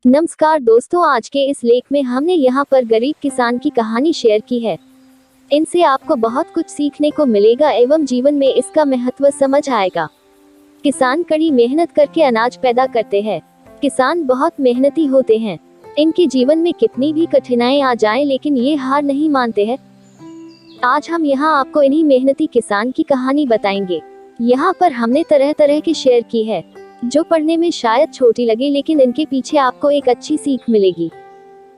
नमस्कार दोस्तों, आज के इस लेख में हमने यहाँ पर गरीब किसान की कहानी शेयर की है। इनसे आपको बहुत कुछ सीखने को मिलेगा एवं जीवन में इसका महत्व समझ आएगा। किसान कड़ी मेहनत करके अनाज पैदा करते हैं। किसान बहुत मेहनती होते हैं। इनके जीवन में कितनी भी कठिनाई आ जाए लेकिन ये हार नहीं मानते हैं। आज हम यहाँ आपको इन्हीं मेहनती किसान की कहानी बताएंगे। यहाँ पर हमने तरह तरह की शेयर की है जो पढ़ने में शायद छोटी लगे लेकिन इनके पीछे आपको एक अच्छी सीख मिलेगी।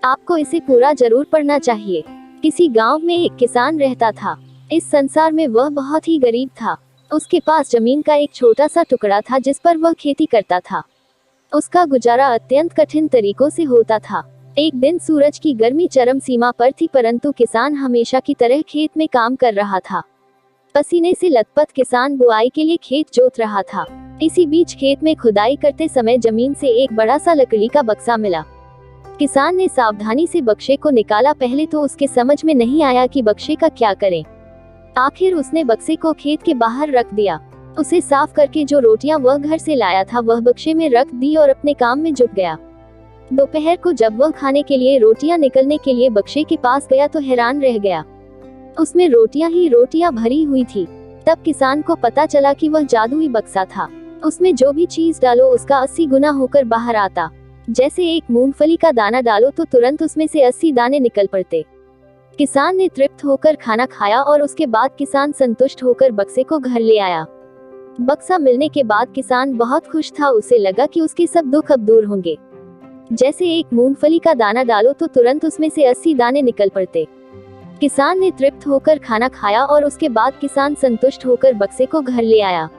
आपको इसे पूरा जरूर पढ़ना चाहिए। किसी गांव में एक किसान रहता था। इस संसार में वह बहुत ही गरीब था। उसके पास जमीन का एक छोटा सा टुकड़ा था जिस पर वह खेती करता था। उसका गुजारा अत्यंत कठिन तरीकों से होता था। एक दिन सूरज की गर्मी चरम सीमा पर थी, परंतु किसान हमेशा की तरह खेत में काम कर रहा था। पसीने से लथपथ किसान बुआई के लिए खेत जोत रहा था। इसी बीच खेत में खुदाई करते समय जमीन से एक बड़ा सा लकड़ी का बक्सा मिला। किसान ने सावधानी से बक्से को निकाला। पहले तो उसके समझ में नहीं आया कि बक्से का क्या करें। आखिर उसने बक्से को खेत के बाहर रख दिया। उसे साफ करके जो रोटियां वह घर से लाया था वह बक्से में रख दी और अपने काम में जुट गया। दोपहर को जब वह खाने के लिए रोटियां निकलने के लिए बक्से के पास गया तो हैरान रह गया। उसमें रोटियां ही रोटियां भरी हुई थी। तब किसान को पता चला कि वह जादुई बक्सा था। उसमें जो भी चीज डालो उसका 80 गुना होकर बाहर आता। जैसे एक मूंगफली का दाना डालो तो तुरंत उसमें से 80 दाने निकल पड़ते। किसान ने तृप्त होकर खाना खाया और उसके बाद किसान संतुष्ट होकर बक्से को घर ले आया। बक्सा मिलने के बाद किसान बहुत खुश था। उसे लगा कि उसके सब दुख अब दूर होंगे। जैसे एक मूंगफली का दाना डालो तो तुरंत उसमें से 80 दाने निकल पड़ते। किसान ने तृप्त होकर खाना खाया और उसके बाद किसान संतुष्ट होकर बक्से को घर ले आया।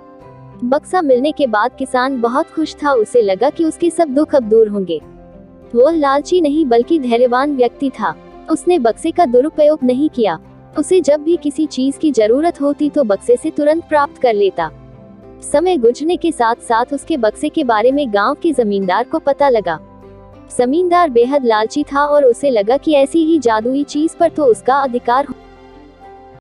बक्सा मिलने के बाद किसान बहुत खुश था। उसे लगा कि उसके सब दुख अब दूर होंगे। वो लालची नहीं बल्कि धैर्यवान व्यक्ति था। उसने बक्से का दुरुपयोग नहीं किया। उसे जब भी किसी चीज की जरूरत होती तो बक्से से तुरंत प्राप्त कर लेता। समय गुजरने के साथ साथ उसके बक्से के बारे में गांव के जमींदार को पता लगा। जमींदार बेहद लालची था और उसे लगा कि ऐसी ही जादुई चीज पर तो उसका अधिकार